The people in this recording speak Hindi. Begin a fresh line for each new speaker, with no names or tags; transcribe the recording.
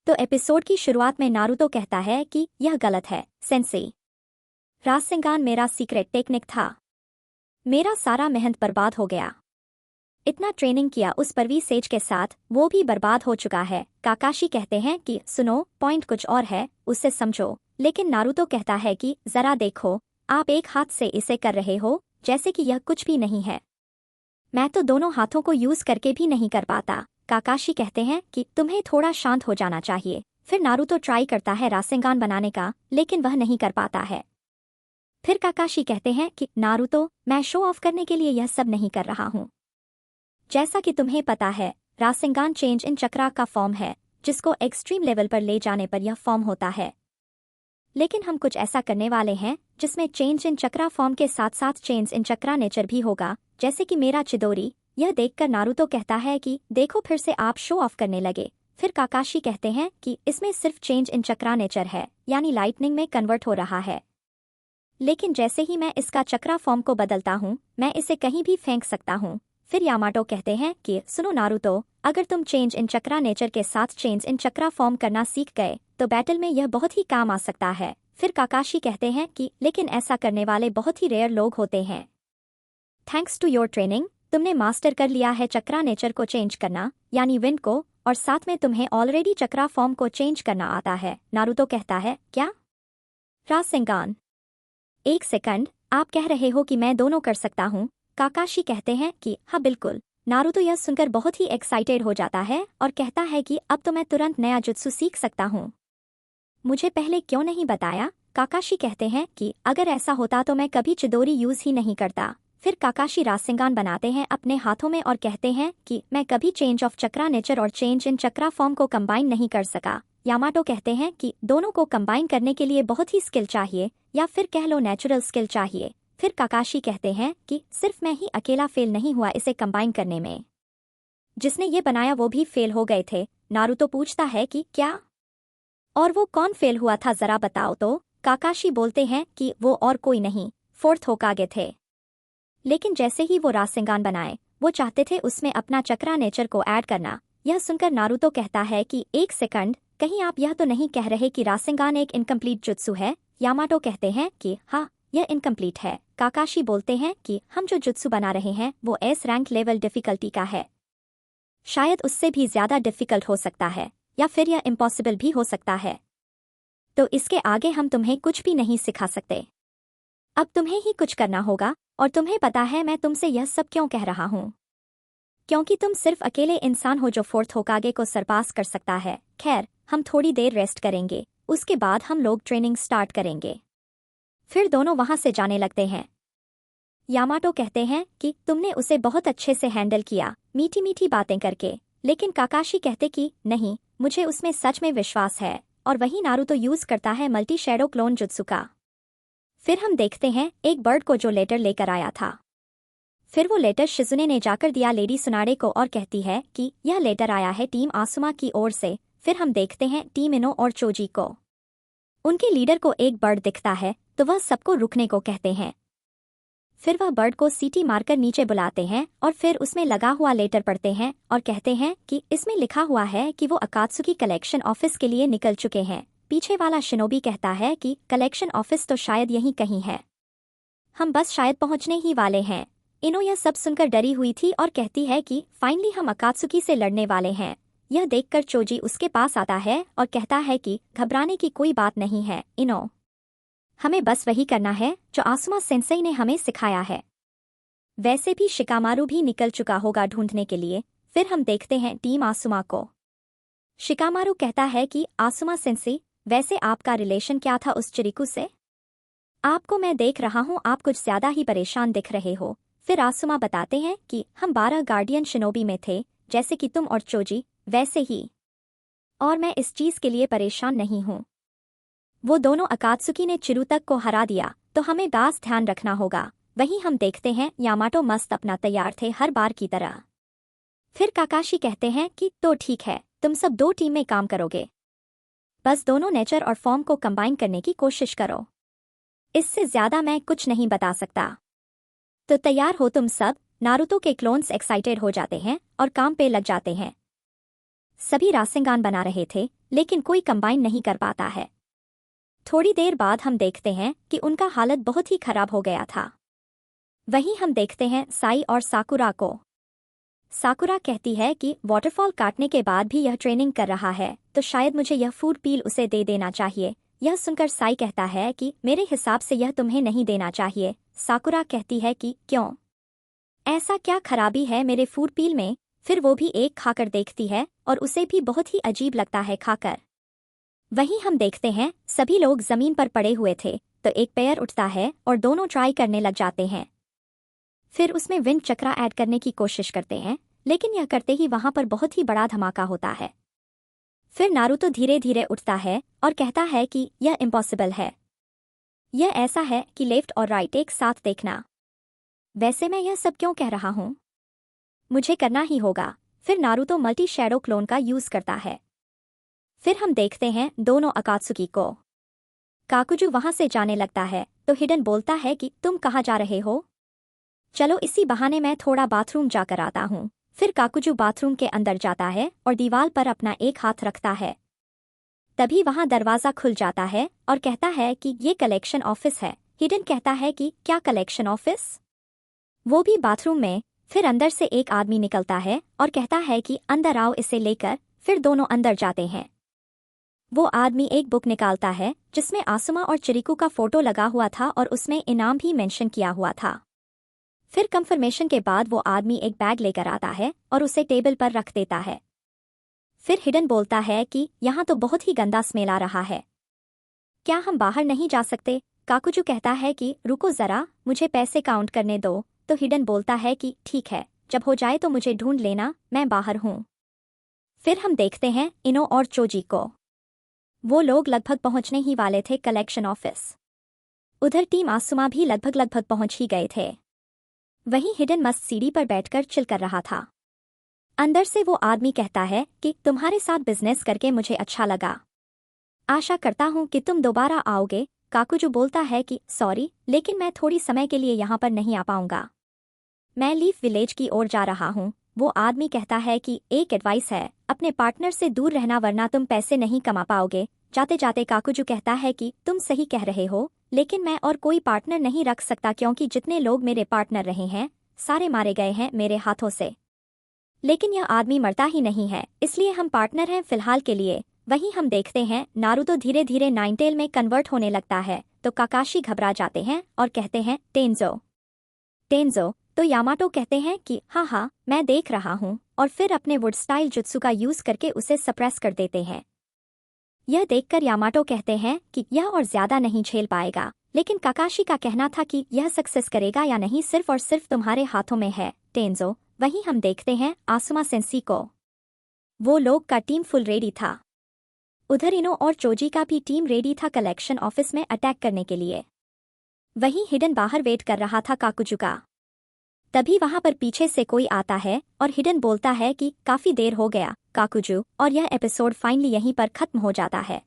तो एपिसोड की शुरुआत में नारुतो कहता है कि यह गलत है सेंसेई। रासेंगान मेरा सीक्रेट टेक्निक था। मेरा सारा मेहनत बर्बाद हो गया। इतना ट्रेनिंग किया उस परवी सेज के साथ, वो भी बर्बाद हो चुका है। काकाशी कहते हैं कि सुनो, पॉइंट कुछ और है, उसे समझो। लेकिन नारुतो कहता है कि जरा देखो, आप एक हाथ से इसे कर रहे हो जैसे कि यह कुछ भी नहीं है। मैं तो दोनों हाथों को यूज करके भी नहीं कर पाता। काकाशी कहते हैं कि तुम्हें थोड़ा शांत हो जाना चाहिए। फिर नारुतो ट्राई करता है रासेंगान बनाने का, लेकिन वह नहीं कर पाता है। फिर काकाशी कहते हैं कि नारुतो, मैं शो ऑफ करने के लिए यह सब नहीं कर रहा हूँ। जैसा कि तुम्हें पता है, रासेंगान चेंज इन चक्रा का फॉर्म है, जिसको एक्सट्रीम लेवल पर ले जाने पर यह फॉर्म होता है। लेकिन हम कुछ ऐसा करने वाले हैं जिसमें चेंज इन चक्रा फॉर्म के साथ साथ चेंज इन चक्रा नेचर भी होगा, जैसे कि मेरा चिदोरी। यह देखकर नारुतो कहता है कि देखो, फिर से आप शो ऑफ करने लगे। फिर काकाशी कहते हैं कि इसमें सिर्फ चेंज इन चक्रा नेचर है, यानी लाइटनिंग में कन्वर्ट हो रहा है। लेकिन जैसे ही मैं इसका चक्रा फॉर्म को बदलता हूँ, मैं इसे कहीं भी फेंक सकता हूँ। फिर यामाटो कहते हैं कि सुनो नारुतो, अगर तुम चेंज इन चक्रा नेचर के साथ चेंज इन चक्रा फॉर्म करना सीख गए तो बैटल में यह बहुत ही काम आ सकता है। फिर काकाशी कहते हैं कि लेकिन ऐसा करने वाले बहुत ही रेयर लोग होते हैं। थैंक्स टू योर ट्रेनिंग, तुमने मास्टर कर लिया है चक्रा नेचर को चेंज करना, यानी विंड को, और साथ में तुम्हें ऑलरेडी चक्रा फॉर्म को चेंज करना आता है। नारुतो कहता है क्या? रासेंगान। एक सेकंड, आप कह रहे हो कि मैं दोनों कर सकता हूँ? काकाशी कहते हैं कि हाँ बिल्कुल। नारुतो यह सुनकर बहुत ही एक्साइटेड हो जाता है और कहता है कि अब तो मैं तुरंत नया जुत्सु सीख सकता हूँ। मुझे पहले क्यों नहीं बताया? काकाशी कहते हैं कि अगर ऐसा होता तो मैं कभी चिदोरी यूज ही नहीं करता। फिर काकाशी रासेंगान बनाते हैं अपने हाथों में और कहते हैं कि मैं कभी चेंज ऑफ चक्रा नेचर और चेंज इन चक्रा फॉर्म को कंबाइन नहीं कर सका। यामाटो कहते हैं कि दोनों को कंबाइन करने के लिए बहुत ही स्किल चाहिए, या फिर कह लो नेचुरल स्किल चाहिए। फिर काकाशी कहते हैं कि सिर्फ मैं ही अकेला फेल नहीं हुआ इसे कंबाइन करने में, जिसने ये बनाया वो भी फेल हो गए थे। नारुतो पूछता है कि क्या? और वो कौन फेल हुआ था, जरा बताओ तो। काकाशी बोलते हैं कि वो और कोई नहीं, फोर्थ होकागे थे। लेकिन जैसे ही वो रासेंगान बनाए, वो चाहते थे उसमें अपना चक्रा नेचर को ऐड करना। यह सुनकर नारुतो कहता है कि एक सेकंड, कहीं आप यह तो नहीं कह रहे कि रासेंगान एक इनकम्प्लीट जुत्सु है? यामाटो कहते हैं कि हाँ, यह इनकम्प्लीट है। काकाशी बोलते हैं कि हम जो जुत्सु बना रहे हैं वो एस रैंक लेवल डिफिकल्टी का है। शायद उससे भी ज्यादा डिफिकल्ट हो सकता है, या फिर यह इम्पॉसिबल भी हो सकता है। तो इसके आगे हम तुम्हें कुछ भी नहीं सिखा सकते। अब तुम्हें ही कुछ करना होगा, और तुम्हें पता है मैं तुमसे यह सब क्यों कह रहा हूँ? क्योंकि तुम सिर्फ अकेले इंसान हो जो फोर्थ होकागे को सरपास कर सकता है। खैर, हम थोड़ी देर रेस्ट करेंगे, उसके बाद हम लोग ट्रेनिंग स्टार्ट करेंगे। फिर दोनों वहां से जाने लगते हैं। यामाटो कहते हैं कि तुमने उसे बहुत अच्छे से हैंडल किया, मीठी मीठी बातें करके। लेकिन काकाशी कहते कि नहीं, मुझे उसमें सच में विश्वास है। और वही नारुतो यूज करता है मल्टी शैडो क्लोन जुत्सु का। फिर हम देखते हैं एक बर्ड को जो लेटर लेकर आया था। फिर वो लेटर शिजुने ने जाकर दिया लेडी सुनाडे को और कहती है कि यह लेटर आया है टीम आसुमा की ओर से। फिर हम देखते हैं टीम इनो और चोजी को। उनके लीडर को एक बर्ड दिखता है तो वह सबको रुकने को कहते हैं। फिर वह बर्ड को सीटी मारकर नीचे बुलाते हैं और फिर उसमें लगा हुआ लेटर पढ़ते हैं और कहते हैं कि इसमें लिखा हुआ है कि वो अकात्सुकी कलेक्शन ऑफिस के लिए निकल चुके हैं। पीछे वाला शिनोबी कहता है कि कलेक्शन ऑफिस तो शायद यहीं कहीं है, हम बस शायद पहुंचने ही वाले हैं। इनो यह सब सुनकर डरी हुई थी और कहती है कि फाइनली हम अकात्सुकी से लड़ने वाले हैं। यह देखकर चोजी उसके पास आता है और कहता है कि घबराने की कोई बात नहीं है इनो, हमें बस वही करना है जो आसुमा सेंसेई ने हमें सिखाया है। वैसे भी शिकामारू भी निकल चुका होगा ढूंढने के लिए। फिर हम देखते हैं टीम आसुमा को। शिकामारू कहता है कि आसुमा सेंसेई, वैसे आपका रिलेशन क्या था उस चिरिकू से? आपको मैं देख रहा हूँ आप कुछ ज्यादा ही परेशान दिख रहे हो। फिर आसुमा बताते हैं कि हम 12 गार्डियन शिनोबी में थे, जैसे कि तुम और चोजी, वैसे ही। और मैं इस चीज के लिए परेशान नहीं हूँ। वो दोनों अकात्सुकी ने चिरुतक को हरा दिया, तो हमें दास ध्यान रखना होगा। वहीं हम देखते हैं यामाटो मस्त अपना तैयार थे हर बार की तरह। फिर काकाशी कहते हैं कि तो ठीक है, तुम सब 2 टीम में काम करोगे। बस दोनों नेचर और फॉर्म को कंबाइन करने की कोशिश करो। इससे ज्यादा मैं कुछ नहीं बता सकता। तो तैयार हो तुम सब? नारुतो के क्लोन्स एक्साइटेड हो जाते हैं और काम पे लग जाते हैं। सभी रासेंगान बना रहे थे, लेकिन कोई कंबाइन नहीं कर पाता है। थोड़ी देर बाद हम देखते हैं कि उनका हालत बहुत ही खराब हो गया था। वहीं हम देखते हैं साई और साकुरा को। साकुरा कहती है कि वाटरफॉल काटने के बाद भी यह ट्रेनिंग कर रहा है, तो शायद मुझे यह फूड पील उसे दे देना चाहिए। यह सुनकर साई कहता है कि मेरे हिसाब से यह तुम्हें नहीं देना चाहिए। साकुरा कहती है कि क्यों? ऐसा क्या खराबी है मेरे फूड पील में? फिर वो भी एक खाकर देखती है और उसे भी बहुत ही अजीब लगता है खाकर। वहीं हम देखते हैं सभी लोग जमीन पर पड़े हुए थे, तो एक पैर उठता है और दोनों ट्राई करने लग जाते हैं। फिर उसमें विंड चक्रा ऐड करने की कोशिश करते हैं, लेकिन यह करते ही वहां पर बहुत ही बड़ा धमाका होता है। फिर नारुतो धीरे धीरे उठता है और कहता है कि यह इम्पॉसिबल है। यह ऐसा है कि लेफ्ट और राइट एक साथ देखना। वैसे मैं यह सब क्यों कह रहा हूं? मुझे करना ही होगा। फिर नारुतो मल्टी शैडो क्लोन का यूज करता है। फिर हम देखते हैं दोनों अकात्सुकी को। काकुजू वहां से जाने लगता है, तो हिडन बोलता है कि तुम कहाँ जा रहे हो? चलो इसी बहाने मैं थोड़ा बाथरूम जाकर आता हूं। फिर काकुजू बाथरूम के अंदर जाता है और दीवार पर अपना एक हाथ रखता है। तभी वहां दरवाजा खुल जाता है और कहता है कि ये कलेक्शन ऑफिस है। हिडन कहता है कि क्या कलेक्शन ऑफिस? वो भी बाथरूम में। फिर अंदर से एक आदमी निकलता है और कहता है कि अंदर आओ इसे लेकर। फिर दोनों अंदर जाते हैं। वो आदमी एक बुक निकालता है जिसमें आसुमा और चिरिकू का फोटो लगा हुआ था और उसमें इनाम भी मेंशन किया हुआ था। फिर कंफर्मेशन के बाद वो आदमी एक बैग लेकर आता है और उसे टेबल पर रख देता है। फिर हिडन बोलता है कि यहाँ तो बहुत ही गंदा स्मेल आ रहा है, क्या हम बाहर नहीं जा सकते? काकुजू कहता है कि रुको जरा, मुझे पैसे काउंट करने दो। तो हिडन बोलता है कि ठीक है, जब हो जाए तो मुझे ढूंढ लेना, मैं बाहर हूँ। फिर हम देखते हैं इनो और चोजी को। वो लोग लगभग पहुंचने ही वाले थे कलेक्शन ऑफिस। उधर टीम आसुमा भी लगभग पहुंच ही गए थे। वहीं हिडन मस्त सीढ़ी पर बैठकर चिल कर रहा था। अंदर से वो आदमी कहता है कि तुम्हारे साथ बिजनेस करके मुझे अच्छा लगा, आशा करता हूं कि तुम दोबारा आओगे। काकुजू बोलता है कि सॉरी, लेकिन मैं थोड़ी समय के लिए यहाँ पर नहीं आ पाऊंगा, मैं लीफ विलेज की ओर जा रहा हूँ। वो आदमी कहता है कि एक एडवाइस है, अपने पार्टनर से दूर रहना वरना तुम पैसे नहीं कमा पाओगे। जाते जाते काकुजू कहता है कि तुम सही कह रहे हो, लेकिन मैं और कोई पार्टनर नहीं रख सकता क्योंकि जितने लोग मेरे पार्टनर रहे हैं सारे मारे गए हैं मेरे हाथों से। लेकिन यह आदमी मरता ही नहीं है, इसलिए हम पार्टनर हैं फिलहाल के लिए। वहीं हम देखते हैं नारुतो धीरे धीरे नाइनटेल में कन्वर्ट होने लगता है, तो काकाशी घबरा जाते हैं और कहते हैं टेंजो टेंजो। तो यामाटो कहते हैं कि हाँ हाँ मैं देख रहा हूँ, और फिर अपने वुड स्टाइल जुत्सु का यूज करके उसे सप्रेस कर देते हैं। यह देखकर यामाटो कहते हैं कि यह और ज्यादा नहीं झेल पाएगा, लेकिन काकाशी का कहना था कि यह सक्सेस करेगा या नहीं सिर्फ और सिर्फ तुम्हारे हाथों में है टेंजो। वहीं हम देखते हैं आसुमा सेंसी को। वो लोग का टीम फुल रेडी था। उधर इनो और चोजी का भी टीम रेडी था कलेक्शन ऑफिस में अटैक करने के लिए। वहीं हिडन बाहर वेट कर रहा था काकुजू का। तभी वहां पर पीछे से कोई आता है और हिडन बोलता है कि काफी देर हो गया काकुजू, और यह एपिसोड फाइनली यहीं पर खत्म हो जाता है।